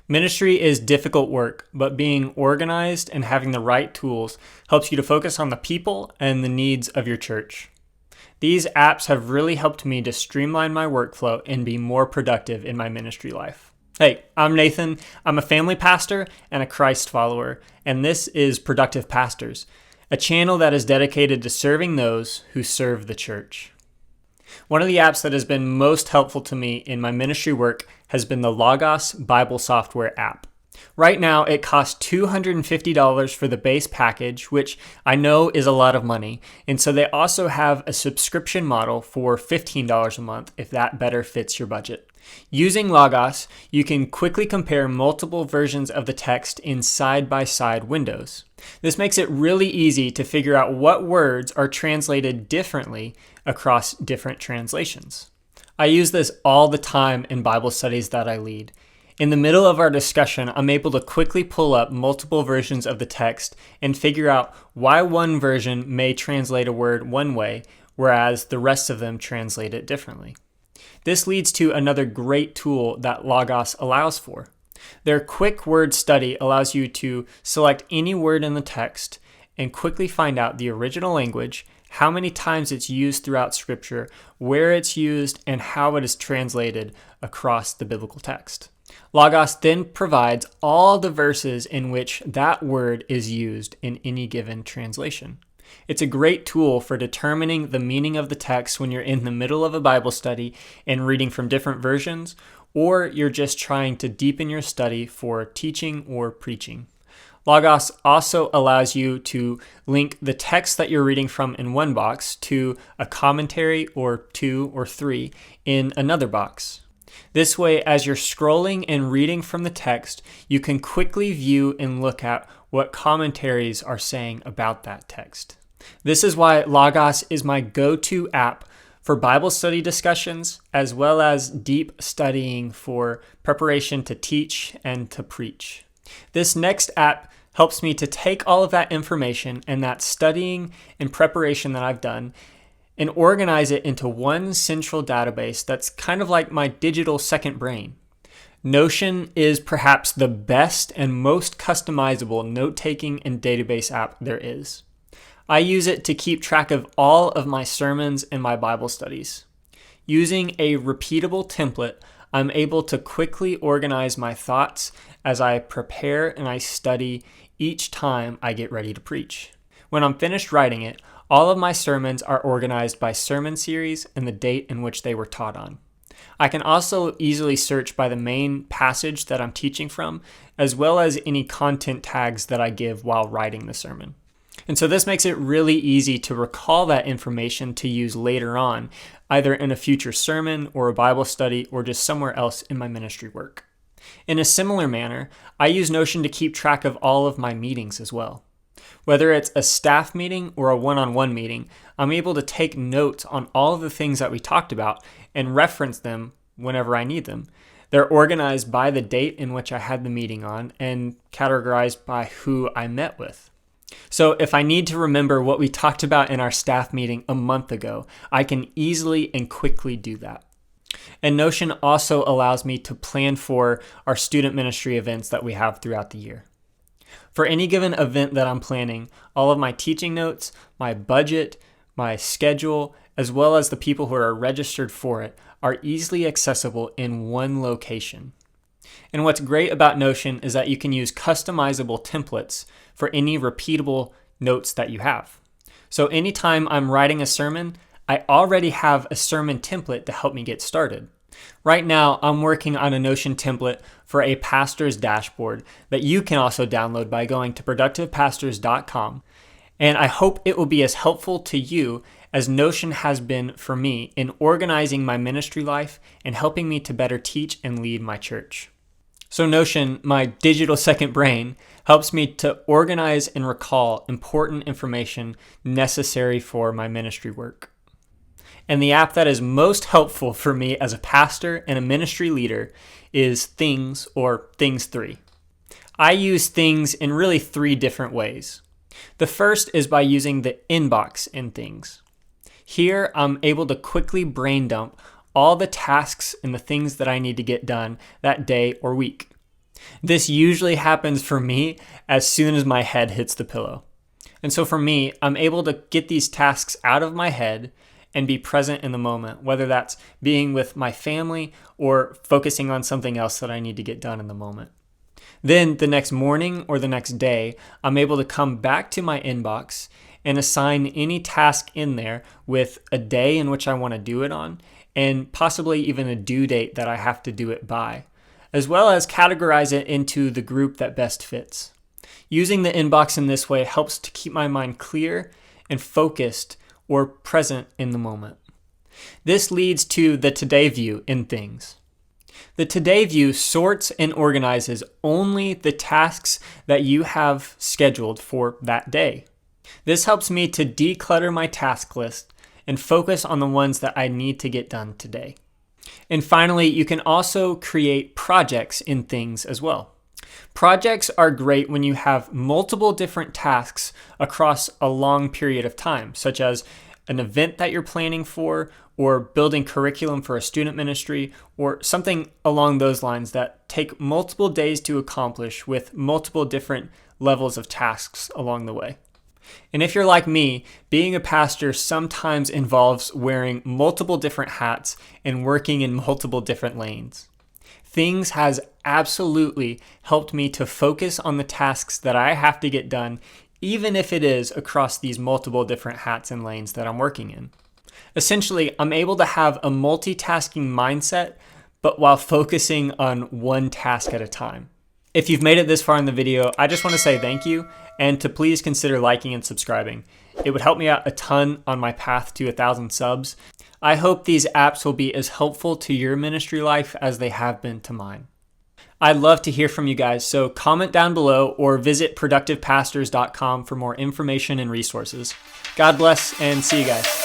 Ministry is difficult work, but being organized and having the right tools helps you to focus on the people and the needs of your church. These apps have really helped me to streamline my workflow and be more productive in my ministry life. Hey, I'm Nathan. I'm a family pastor and a Christ follower, and this is Productive Pastors, a channel that is dedicated to serving those who serve the church. One of the apps that has been most helpful to me in my ministry work has been the Logos Bible software app. Right now, it costs $250 for the base package, which I know is a lot of money. And so they also have a subscription model for $15 a month if that better fits your budget. Using Logos, you can quickly compare multiple versions of the text in side-by-side windows. This makes it really easy to figure out what words are translated differently across different translations. I use this all the time in Bible studies that I lead. In the middle of our discussion, I'm able to quickly pull up multiple versions of the text and figure out why one version may translate a word one way, whereas the rest of them translate it differently. This leads to another great tool that Logos allows for. Their quick word study allows you to select any word in the text and quickly find out the original language, how many times it's used throughout Scripture, where it's used, and how it is translated across the biblical text. Logos then provides all the verses in which that word is used in any given translation. It's a great tool for determining the meaning of the text when you're in the middle of a Bible study and reading from different versions, or you're just trying to deepen your study for teaching or preaching. Logos also allows you to link the text that you're reading from in one box to a commentary or two or three in another box. This way, as you're scrolling and reading from the text, you can quickly view and look at what commentaries are saying about that text. This is why Logos is my go-to app for Bible study discussions, as well as deep studying for preparation to teach and to preach. This next app helps me to take all of that information and that studying and preparation that I've done and organize it into one central database that's kind of like my digital second brain. Notion is perhaps the best and most customizable note-taking and database app there is. I use it to keep track of all of my sermons and my Bible studies. Using a repeatable template, I'm able to quickly organize my thoughts as I prepare and I study each time I get ready to preach. When I'm finished writing it, all of my sermons are organized by sermon series and the date in which they were taught on. I can also easily search by the main passage that I'm teaching from, as well as any content tags that I give while writing the sermon. And so this makes it really easy to recall that information to use later on, either in a future sermon or a Bible study or just somewhere else in my ministry work. In a similar manner, I use Notion to keep track of all of my meetings as well. Whether it's a staff meeting or a one-on-one meeting, I'm able to take notes on all of the things that we talked about and reference them whenever I need them. They're organized by the date in which I had the meeting on and categorized by who I met with. So if I need to remember what we talked about in our staff meeting a month ago, I can easily and quickly do that. And Notion also allows me to plan for our student ministry events that we have throughout the year. For any given event that I'm planning, all of my teaching notes, my budget, my schedule, as well as the people who are registered for it are easily accessible in one location. And what's great about Notion is that you can use customizable templates for any repeatable notes that you have. So anytime I'm writing a sermon, I already have a sermon template to help me get started. Right now, I'm working on a Notion template for a pastor's dashboard that you can also download by going to productivepastors.com. And I hope it will be as helpful to you as Notion has been for me in organizing my ministry life and helping me to better teach and lead my church. So Notion, my digital second brain, helps me to organize and recall important information necessary for my ministry work. And the app that is most helpful for me as a pastor and a ministry leader is Things, or Things 3. I use Things in really 3 different ways. The first is by using the inbox in Things. Here, I'm able to quickly brain dump all the tasks and the things that I need to get done that day or week. This usually happens for me as soon as my head hits the pillow. And so for me, I'm able to get these tasks out of my head and be present in the moment, whether that's being with my family or focusing on something else that I need to get done in the moment. Then the next morning or the next day, I'm able to come back to my inbox and assign any task in there with a day in which I want to do it on, and possibly even a due date that I have to do it by, as well as categorize it into the group that best fits. Using the inbox in this way helps to keep my mind clear and focused or present in the moment. This leads to the today view in things. The today view sorts and organizes only the tasks that you have scheduled for that day. This helps me to declutter my task list and focus on the ones that I need to get done today. And finally, you can also create projects in things as well. Projects are great when you have multiple different tasks across a long period of time, such as an event that you're planning for, or building curriculum for a student ministry, or something along those lines that take multiple days to accomplish with multiple different levels of tasks along the way. And if you're like me, being a pastor sometimes involves wearing multiple different hats and working in multiple different lanes. Things has absolutely helped me to focus on the tasks that I have to get done, even if it is across these multiple different hats and lanes that I'm working in. Essentially, I'm able to have a multitasking mindset, but while focusing on one task at a time. If you've made it this far in the video, I just want to say thank you, and to please consider liking and subscribing. It would help me out a ton on my path to 1,000 subs. I hope these apps will be as helpful to your ministry life as they have been to mine. I'd love to hear from you guys, so comment down below or visit productivepastors.com for more information and resources. God bless, and see you guys.